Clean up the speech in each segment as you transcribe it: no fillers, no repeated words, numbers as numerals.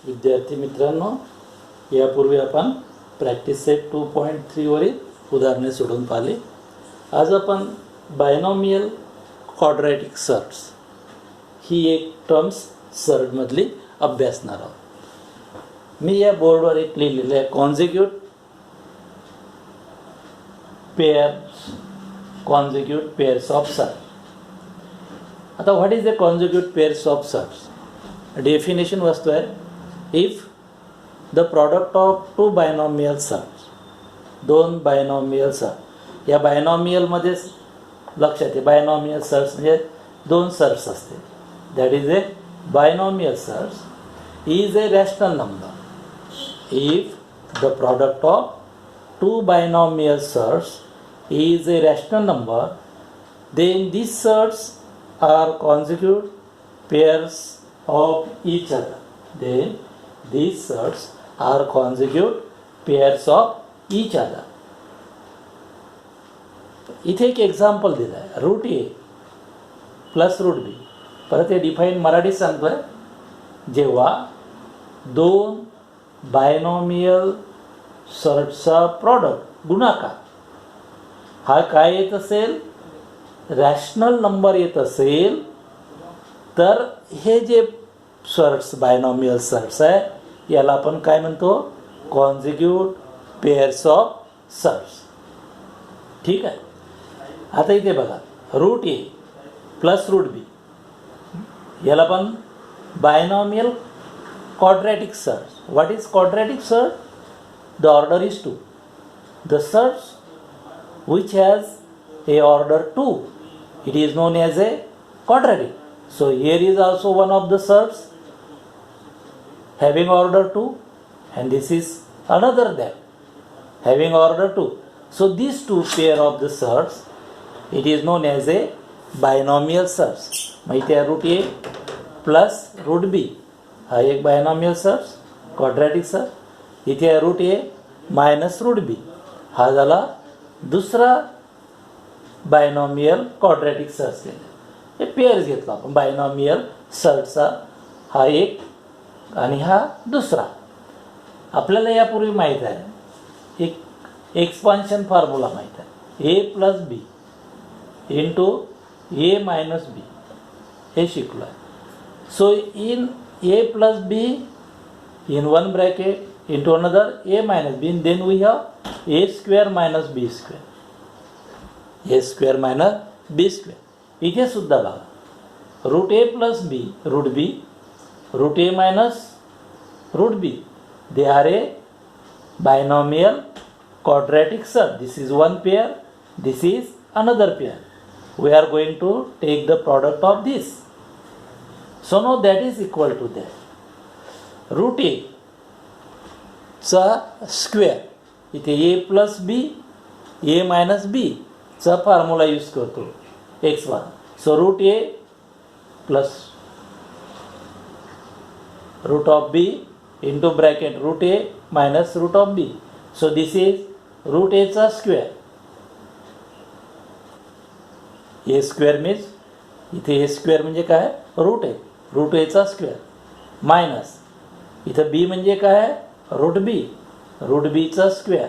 विद्यार्थी मित्रांनो, यापूर्वी आपण प्रॅक्टिस सेट 2.3 वरील उदाहरणे सोडून पाहिले. आज आपण बायनॉमियल क्वाड्रॅटिक सर्ट्स ही एक टर्म्स सर्टमधली अभ्यासणार आहोत. मी या बोर्डवर एक लिहिलेलं आहे कॉन्झिक्यूट पेअर्स ऑफ सर्ट. आता what is the conjugate pairs of surds? Definition वस्तू आहे, if the product of two binomial surds, दोन बायनॉमियल सर्ट, या बायनॉमियलमध्येच लक्षात आहे बायनॉमियल सर्ट्स म्हणजे दोन सर्ट्स असते. That is a binomial surds is a rational number. If the product of two binomial surds is a rational number, then these surds are consecutive pairs of each other. Then these surds are consecutive pairs of each other. इथे एक example दिलं आहे, route ए plus root बी. परत हे define मराठीत सांगतो आहे, जेव्हा दोन बायनॉमियल सर्टचा प्रॉडक्ट गुणाकार हा काय येत असेल, रॅशनल नंबर येत असेल, तर हे जे सर्ट्स बायनॉमियल सर्ट्स आहे याला आपण काय म्हणतो, कॉन्झिक्यूट पेअर्स ऑफ सर्ट्स. ठीक आहे. आता इथे बघा, रूट ए प्लस रूट बी याला आपण binomial quadratic surds. What is quadratic surd? The order is 2. The surds which has a order 2, it is known as a quadratic. So here is also one of the surds having order 2, and this is another that having order 2. So these two pair of the surds, it is known as a binomial surds. माहिती आहे, route ए plus root बी हा एक binomial shirts quadratic सर्ट. इथे आहे route ए minus root बी, हा झाला दुसरा बायनॉमियल क्वाड्रॅटिक सर्ट्स केले. हे पेअर्स घेतला आपण, बायनॉमियल सर्टचा हा एक आणि हा दुसरा. आपल्याला यापूर्वी माहीत आहे, एक एक्सपान्शन फॉर्म्युला माहीत आहे, a plus b into a minus b, हे शिकलो आहे. So in a plus b in one bracket into another a minus b, and then we have a square minus b square, a square minus b square. इथे सुद्धा बघा, root A plus b root b, root A minus root b, they are a binomial quadratic surt. This is one pair, this is another pair. We are going to take the product of this. So now that is equal to that. Root A चा square, इथे ए plus बी ए minus बी चा formula use करतो x1. So root A plus root of B into bracket root A minus root of B. So this is root A चा square. ए square means इथे ए square म्हणजे काय, route A चा square minus इथं बी म्हणजे काय, root बीचा square.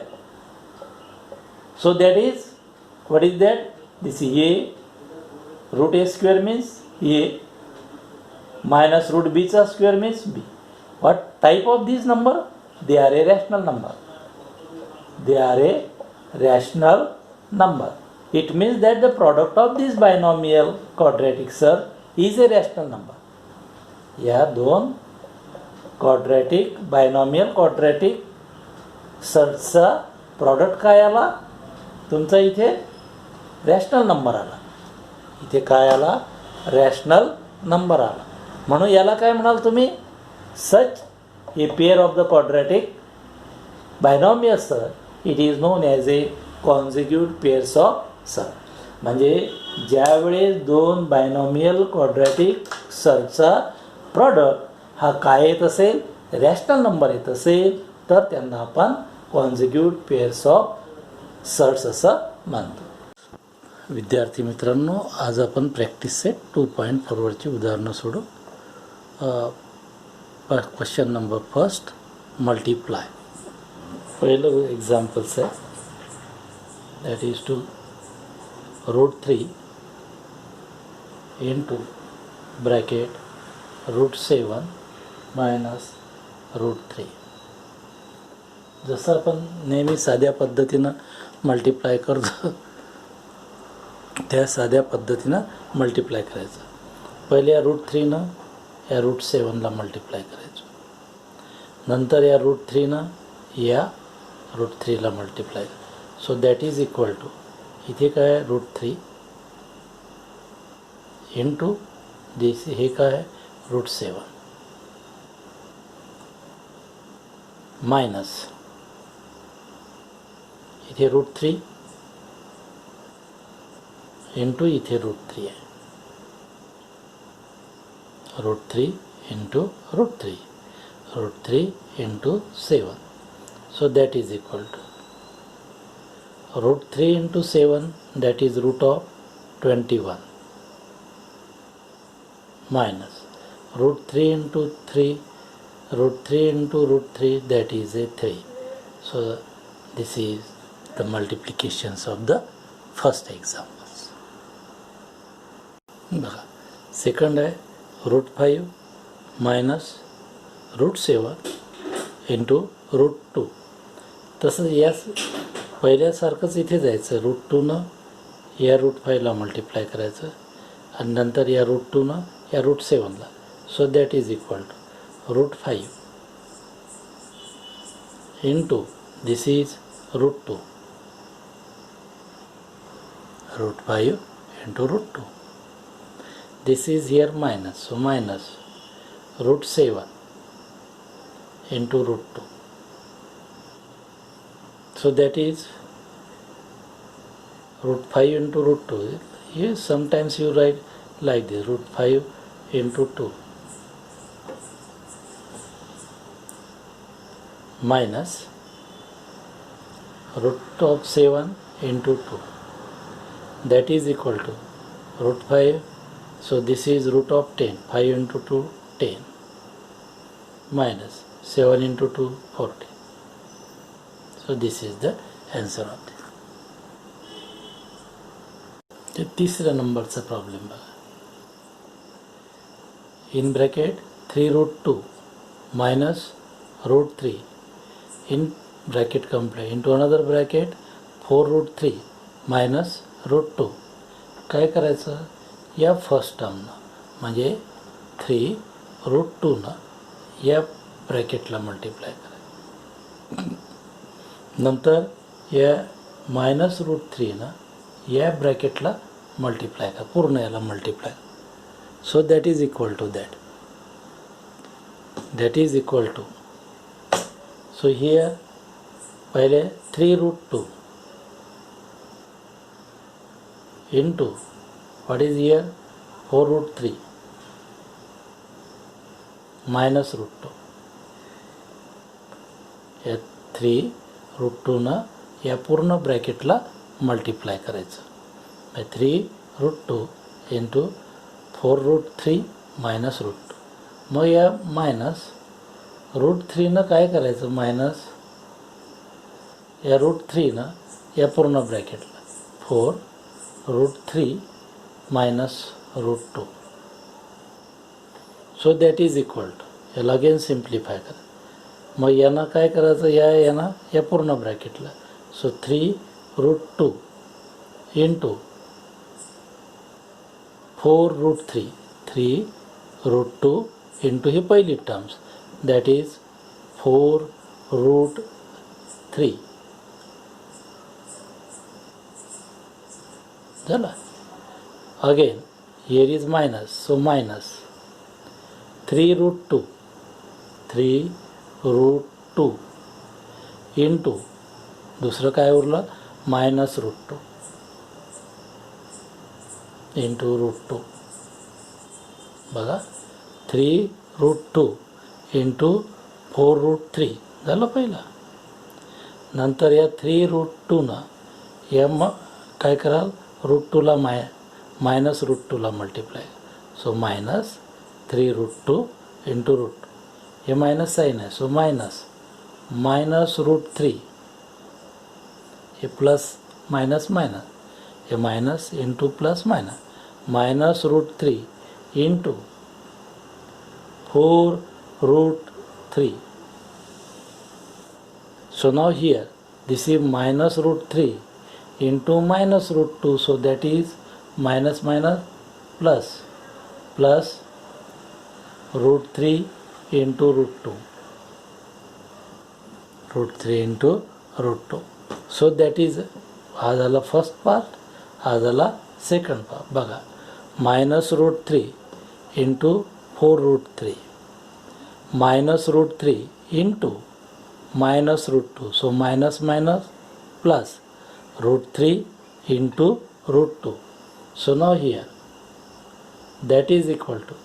So that is what is that, this is A root A square means A minus root बीचा square means B. What type of this number? They are a rational number. They are a rational number. It means that the product of this binomial quadratic surd is a rational number. या दोन quadratic binomial quadratic सर्टचा product काय आला, तुमचा इथे rational number आला. इथे काय आला, रॅशनल नंबर आला. म्हणून याला काय म्हणाल तुम्ही, such a pair of the quadratic binomial surd, it is known as a conjugate pairs of surd. म्हणजे ज्यावेळेस दोन बायनॉमियल क्वाड्रॅटिक सर्टचा प्रॉडक्ट हा काय येत असेल, रॅशनल नंबर येत असेल, तर त्यांना आपण कॉन्झिक्यूट पेअर्स ऑफ सर्ट्स असं मानतो. विद्यार्थी मित्रांनो, आज आपण प्रॅक्टिस सेट 2.4 वरची उदाहरणं सोडू. Question number first multiply. पहिलं एक्झाम्पल्स आहे that is two √3 into bracket √7 minus √3. जसं आपण नेहमी साध्या पद्धतीनं मल्टिप्लाय करतो त्या साध्या पद्धतीनं मल्टिप्लाय करायचं. पहिले या √3नं या √7ला मल्टिप्लाय करायचं, नंतर या √3नं या √3ला मल्टिप्लाय करायचं. So that is equal to इथे काय आहे √3 इंटू दिस हे काय आहे √7 मायनस इथे √3 इंटू इथे √3 आहे, √3 into √3 √3 into 7. So that is equal to √3 into 7, that is root of 21 minus √3 into 3, √3 into √3, that is a 3. So this is the multiplications of the first examples. बघा सेकंड आहे √5 minus √7 into √2. तसंच याच पहिल्यासारखंच इथे जायचं, √2नं या √5ला multiply करायचं आणि नंतर या √2नं या √7ला. So that is equal to √5 into this is √2, √5 into √2. This is here minus, so minus √7 into √2. So that is √5 into √2. Here sometimes you write like this, √5 into 2 minus √7 into 2. That is equal to √5. So this is root of 10, 5 into 2, 10, minus 7 into 2, 40. So this is the answer of this. ते तिसऱ्या नंबरचा problem बघा. In bracket 3√2 minus √3 in bracket complete into another bracket 4√3 minus √2. काय करायचं, या first टर्मनं म्हणजे 3√2नं या ब्रॅकेटला multiply करायचं, नंतर या मायनस √3नं या ब्रॅकेटला मल्टिप्लाय करा, पूर्ण याला multiply. So that is equal to that is equal to so here पहिले 3√2 into what is here 4√3 minus √2. या 3√2नं या पूर्ण ब्रॅकेटला मल्टिप्लाय करायचं. 3√2 इंटू 4√3 मायनस √2. मग या मायनस √3नं काय करायचं, मायनस या √3नं या पूर्ण ब्रॅकेटला 4√3 minus √2. So that is equal to, याला अगेन सिम्प्लिफाय करा. मग यांना काय करायचं, यांना या पूर्ण ब्रॅकेटला. सो 3√2 इंटू 4√3, 3√2 इंटू ही पहिली टर्म्स, दॅट इज 4√3 झाला. Again here is minus, so minus 3√2 into दुसरं काय उरलं मायनस √2 इंटू √2. बघा 3√2 इंटू 4√3 झालं पहिला. नंतर या 3√2नं या काय कराल, √2ला मायनस √2ला मल्टिप्लाय. So minus 3√2 into √2. हे मायनस साईन आहे, सो मायनस √3, हे प्लस मायनस मायनस, हे minus into plus minus √3 into 4√3. So now here this is minus √3 into minus √2, so that is minus plus √3 into √2 into √2. So that is हा झाला first part, हा झाला second part. बघा minus √3 into 4√3 minus √3 into minus √2, so minus plus √3 into √2. So now here that is equal to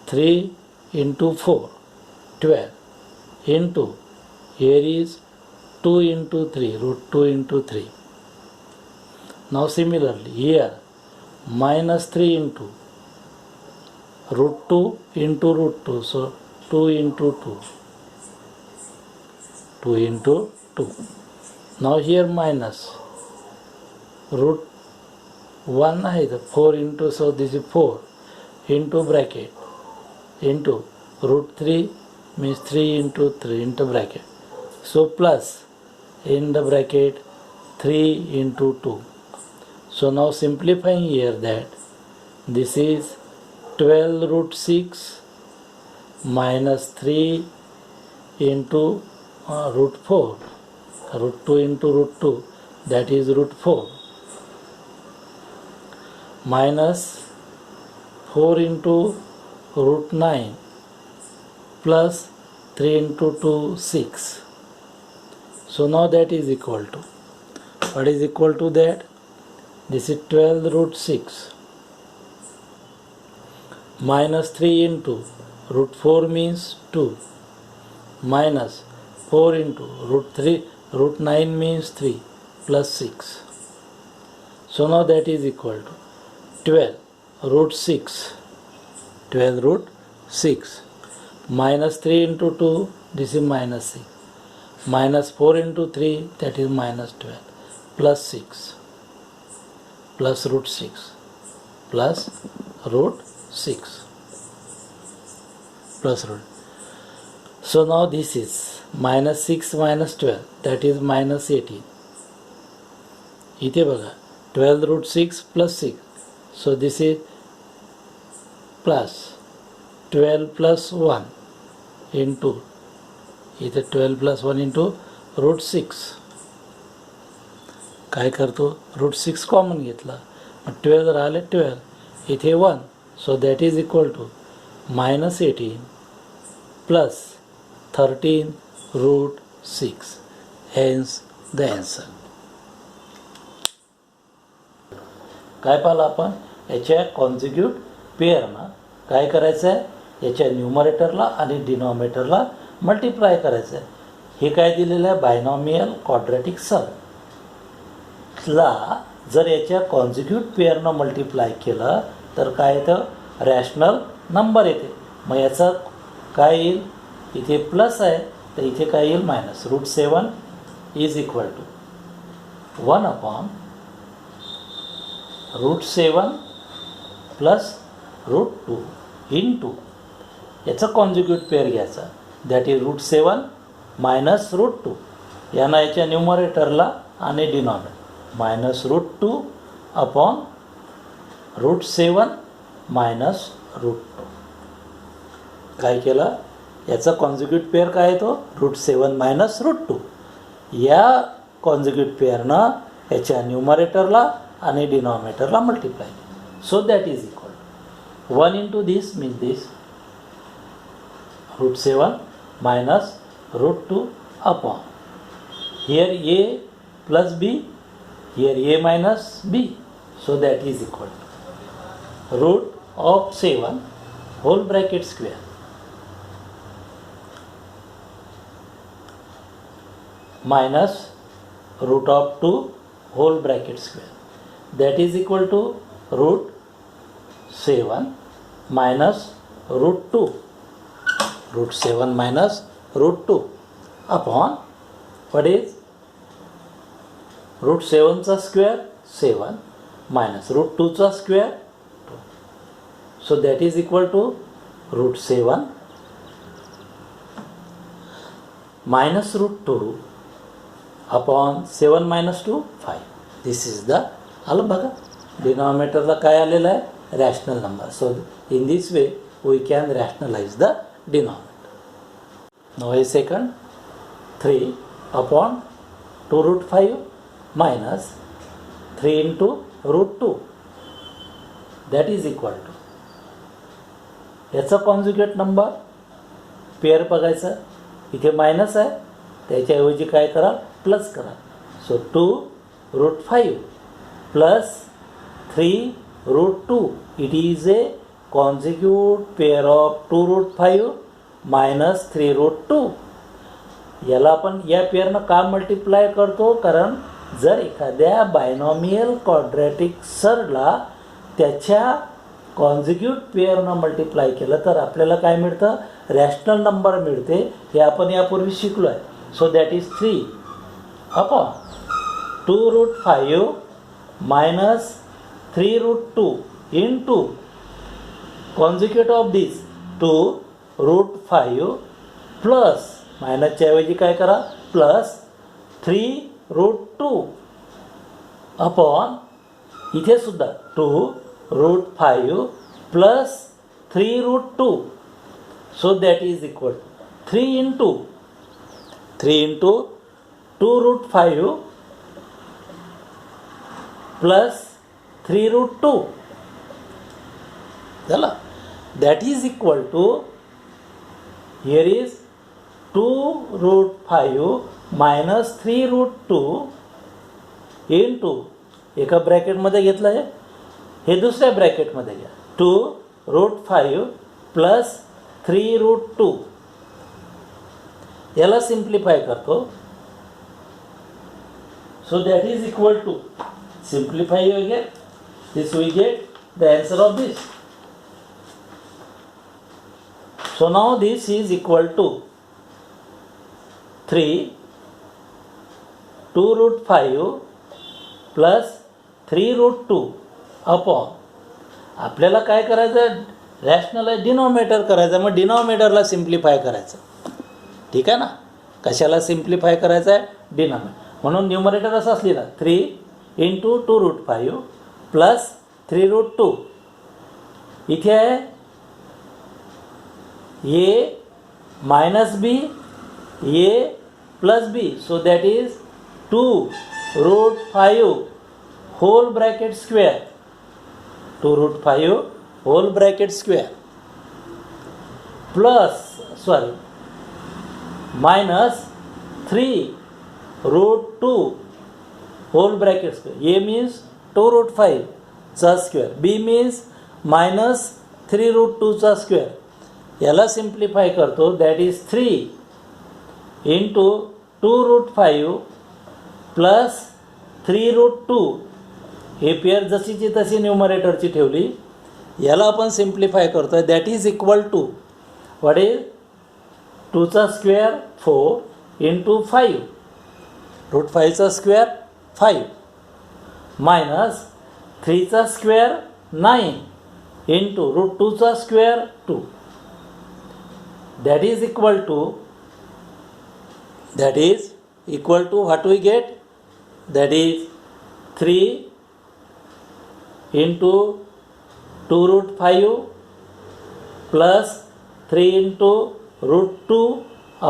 3 into 4, 12 into, here is 2 into 3, √2 into 3. Now similarly here minus 3 into √2 into √2, so 2 into 2. 2 into 2. Now here minus √1 आहे तर 4 into, so this is 4 into bracket into √3 means 3 into 3 into bracket, so plus in the bracket 3 into 2. So now simplifying here that this is 12√6 minus 3 into √4, √2 into √2, that is √4, minus 4 into √9 plus 3 into 2, 6. So now that is equal to, what is equal to that? This is 12√6 minus 3 into √4 means 2 minus 4 into √9 means 3 plus 6. So now that is equal to 12√6 minus 3 into 2, this is minus 6, minus 4 into 3, that is minus 12 plus 6 plus √6 plus √6 plus √. So now this is minus 6 minus 12, that is minus 18. इथे बघा 12√6 plus 6, so this is plus 12 plus 1 into, इथे 12 plus 1 into √6. काय करतो, √6 common घेतला, मग 12 राहिले 12, इथे 1, so that is equal to minus 18 plus 13√6, hence the answer. काय पाहिलं आपण, याच्या कॉन्झिक्यूट पेअरनं काय करायचं आहे, याच्या न्यूमरेटरला आणि डिनॉमिनेटरला मल्टिप्लाय करायचं आहे. हे काय दिलेलं आहे, बायनॉमियल क्वाड्रॅटिक समला जर याच्या कॉन्झिक्यूट पेअरनं मल्टिप्लाय केलं तर काय येतं, रॅशनल नंबर येते. मग याचं काय येईल, इथे प्लस आहे तर इथे काय येईल minus. √7 is equal to 1/√7 plus √2 into याचं कॉन्झिक्यूट पेअर घ्यायचा, दॅट इज √7 मायनस √2. यांना याच्या न्यूमरेटरला आणि डिनॉमिनेटर मायनस √2 अपॉन √7 मायनस √2. काय केलं, याचा कॉन्झिक्यूट पेअर काय येतो, √7 मायनस √2. या कॉन्झिक्यूट पेअरनं याच्या न्यूमरेटरला आणि डिनॉमिनेटरला मल्टिप्लाय केलं, so that is equal 1 into this means this √7 minus √2 upon here a plus b, here a minus b, so that is equal to root of 7 whole bracket square minus root of 2 whole bracket square, that is equal to root 7 minus root 2 root 7 minus root 2 upon what is root 7 चा square 7 minus root 2 चा square 2. So that is equal to root 7 minus root 2 upon 7 minus 2 5. This is the आलं बघा डिनॉमिनेटरला काय आलेलं आहे rational number. So in this way we can rationalise the denominator. Now a second 3 upon 2 root 5 minus 3 into root 2 that is equal to याचा conjugate number pair बघायचं. इथे minus आहे त्याच्याऐवजी काय करा प्लस करा. So 2 root 5 plus 3 root 2. It is a consecutive pair of 2 root 5 minus 3 root 2. याला आपण या पेअरनं का मल्टिप्लाय करतो कारण जर एखाद्या बायनॉमियल क्वाड्रॅटिक सरला त्याच्या कॉन्झिक्युटिव्ह पेअरनं मल्टिप्लाय केलं तर आपल्याला काय मिळतं रॅशनल नंबर मिळते. हे आपण यापूर्वी शिकलो आहे. So that is 3 upon 2 root 5 minus 3 root 2 into conjugate of this 2 root 5 plus मायनसच्या ऐवजी काय करा प्लस 3 root 2 अपॉन इथे सुद्धा 2 root 5 plus 3 root 2. So that is equal to 3 into 2 root 5 plus 3 root 2 झाला. That is equal to here is 2 root 5 minus 3 root 2 into एका ब्रॅकेटमध्ये घेतलं आहे हे दुसऱ्या ब्रॅकेटमध्ये घ्या 2 रूट 5 प्लस 3 रूट 2 याला सिम्प्लिफाय करतो. So that is equal to simplify वगैरे this we get the answer of this. So now this is equal to 3 2 root 5 plus 3 root 2 upon आपल्याला काय करायचं रॅशनल डिनॉमिनेटर करायचं. मग डिनॉमिनेटरला सिम्प्लिफाय करायचं. ठीक आहे ना. कशाला सिम्प्लिफाय करायचं आहे डिनॉमिनेटर. म्हणून न्यूमरेटर असं असलेला 3 इंटू 2 रूट 5 प्लस 3 रूट 2 इथे आहे A minus B A plus B. So that is 2 root 5 whole bracket square 2 root 5 whole bracket square plus minus 3 root 2 whole bracket square. A means 2 root 5 चा square B means minus 3 root 2 चा square. याला simplify करतो that is 3 into 2 root 5 plus 3 root 2 हे pair जशीची तशी न्यूमरेटरची ठेवली. याला आपण simplify करतो आहे that is equal to what is 2 चा स्क्वेअर 4 इंटू 5 रूट 5 चा स्क्वेअर 5 मायनस 3 चा स्क्वेअर 9 इंटू रूट 2 चा square 2 that is equal to what we get that is 3 into 2 root 5 plus 3 into root 2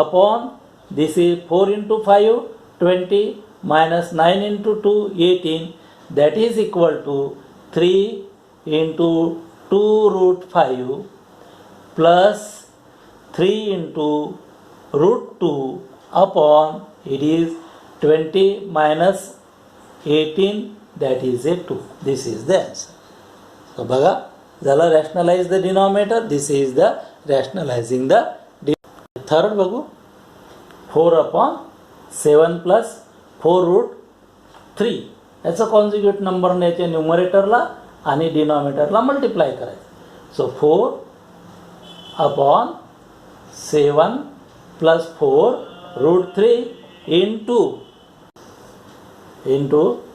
upon this is 4 into 5 20 minus 9 into 2 18 that is equal to 3 into 2 root 5 plus 3 into root 2 upon it is 20 minus 18 that is a 2. This is the answer. So बघा झाला rationalize the denominator. This is the rationalizing the third बघू 4 upon 7 plus 4 route 3 याचं conjugate नंबरने याच्या न्यूमरेटरला आणि डिनॉमिनेटरला multiply करायचं. So 4 upon 7 plus 4 root 3 into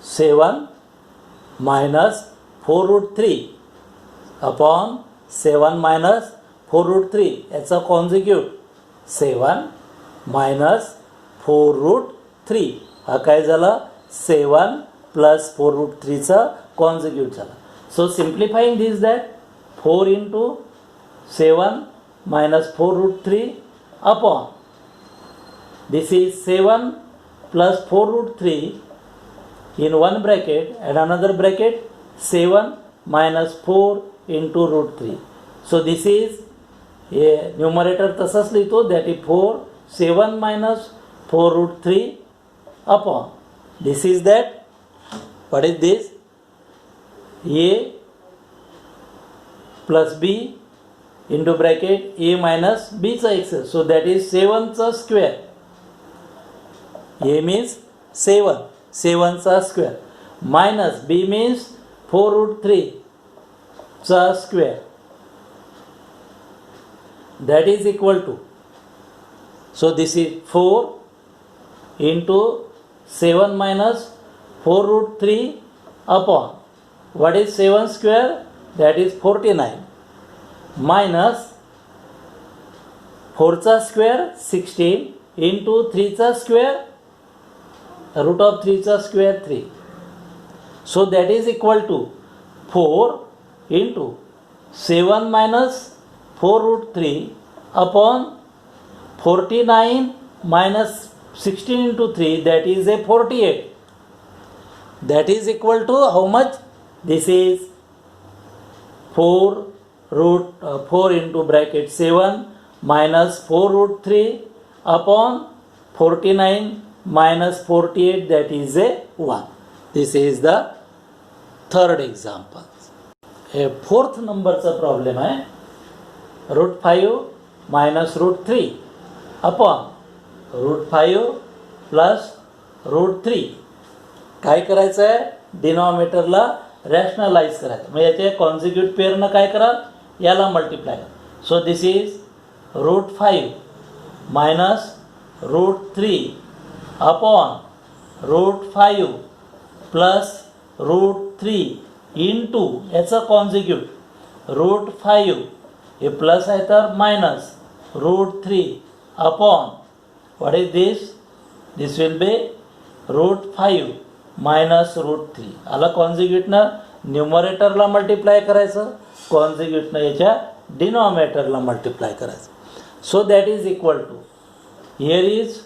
7 minus 4 root 3 upon 7 minus 4 root 3 याचा कॉन्जिक्यूट 7 minus 4 root 3 हा काय झाला 7 plus 4 root 3 चा कॉन्जिक्यूट झाला. So simplifying this that 4 into 7 minus 4 root 3 upon this is 7 plus 4 root 3 in one bracket and another bracket 7 minus 4 into root 3. So this is a numerator तसंच लिहितो that is 4 7 minus 4 root 3 upon this is that what is this a plus b into bracket a minus b चा excess. So that is 7 चा square. A means 7 चा square minus b means 4 root 3 चा square that is equal to, so this is 4 into 7 minus 4 root 3 upon what is 7 square, that is 49 minus 4 चा square 16 into 3 चा square root of 3 चा square 3. So that is equal to 4 into 7 minus 4 root 3 upon 49 minus 16 into 3 that is a 48. That is equal to how much? This is 4 into bracket 7 minus 4 root 3 upon 49 minus 48 that is a 1. This is the third example. A fourth number चा problem आहे root 5 minus root 3 upon root 5 plus root 3. काय करायचं आहे डिनॉमिनेटरला rationalise करायचं म्हणजे याचे कॉन्सिक्यूट पेअरनं काय करा याला मल्टिप्लाय करा. So this is root 5 minus root 3 upon root 5 plus root 3 into याचा कॉन्सिक्यूट रूट 5 हे प्लस आहे तर minus root 3 upon what is this will be root 5 minus root 3 आला कॉन्जिग्यूटनं न्यूमरेटरला मल्टिप्लाय करायचं कॉन्जिग्यूटनं याच्या डिनॉमिनेटरला मल्टिप्लाय करायचं. So that is equal to here is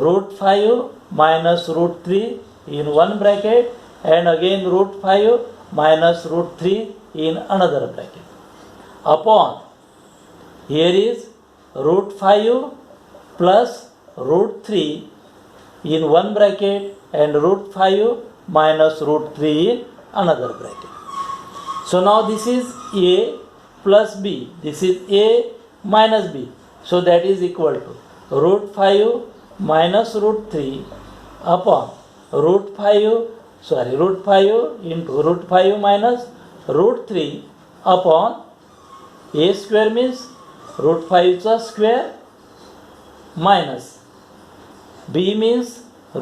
root 5 minus root 3 in one bracket and again root 5 minus root 3 in another bracket upon here is root 5 plus root 3 in one bracket and root 5 minus root 3 in another bracket. So now this is a plus b, this is a minus b, so that is equal to root 5 minus root 3 upon root 5 into root 5 minus root 3 upon a square means root 5 चा square minus b means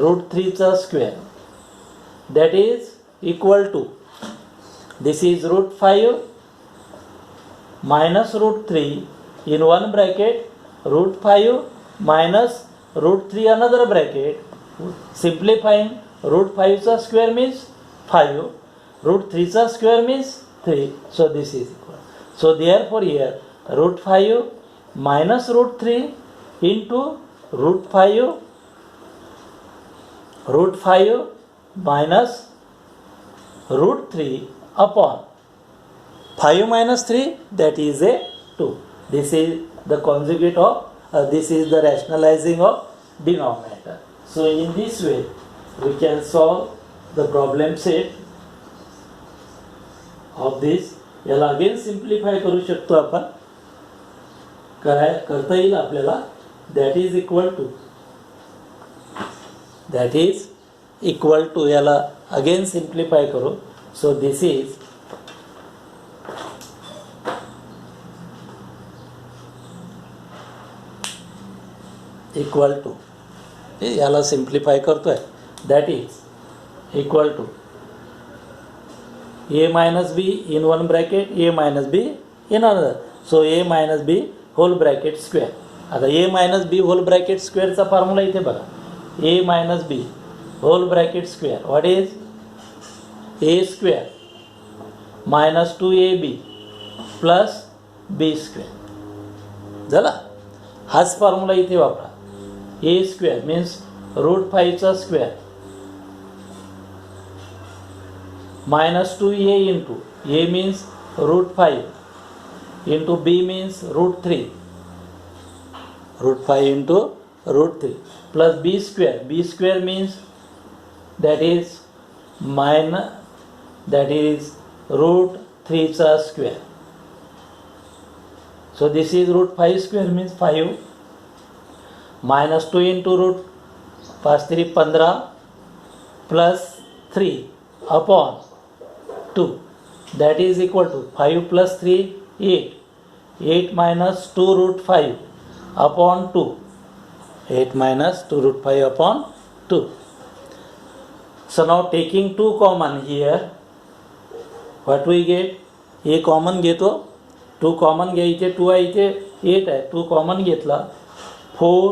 root 3 चा square that is equal to this is root 5 minus root 3 in one bracket root 5 minus root 3 another bracket. Simplifying root 5 चा square means 5 root 3 चा square means 3, so this is equal. So therefore here root 5 minus root 3 into root 5 minus root 3 upon 5 minus 3 that is a 2. This is the conjugate of this is the rationalizing of denominator. So in this way we can solve the problem set of this. याला again simplify करू शकतो आपण करता येईल आपल्याला. that is equal to याला again simplify करू. So this is equal to, याला सिम्प्लिफाय करतो आहे, that is equal to a minus b in one bracket a minus b in another. So a minus b whole bracket square. आता a minus b whole bracket स्क्वेअरचा formula इथे बघा, a minus b whole bracket square what is a square minus 2ab plus b square. झाला. हाच formula इथे वापरा. A square means √5चा square minus 2a into a means √5 into b means √3, √5 into √3 plus b square means that is √3 चा square. So this is √5 square means 5 minus 2 into √5 3 15 plus 3 upon 2, that is equal to 5 plus 3 8, 8 minus 2 √5 upon 2, 8 minus 2 √5 upon 2. So now taking 2 common here, what we get? A common घेतो, 2 common घ्या, इथे 2 आहे, इथे 8 आहे, 2 common घेतला, 4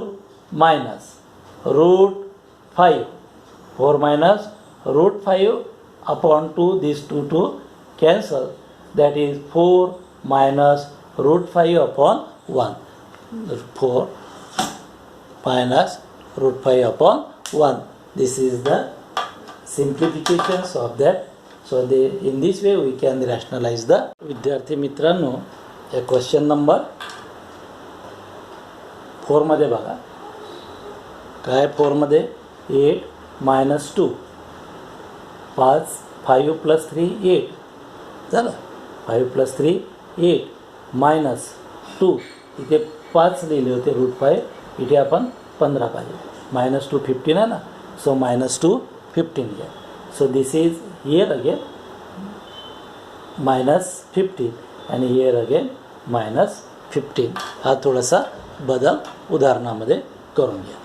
minus √5, 4 minus √5 upon 2, these 2 cancel, that is 4 minus √5 upon 1, 4 minus √5 upon 1. This is the simplifications of that. So in this way we can rationalize the. विद्यार्थी मित्रांनो, question number 4 मध्ये बघा काय. 4 मध्ये 8 minus 2, 5 plus 3 8 झालं. 5 plus 3 8 minus 2, इथे 5 लिहिले होते √5, इथे आपण 15 पाहिजे. -2 15 आहे ना, सो -2 15 घ्या. So this is here again -15 आणि हिअर अगेन -15. हा थोडासा बदल उदाहरणामध्ये करून घ्या.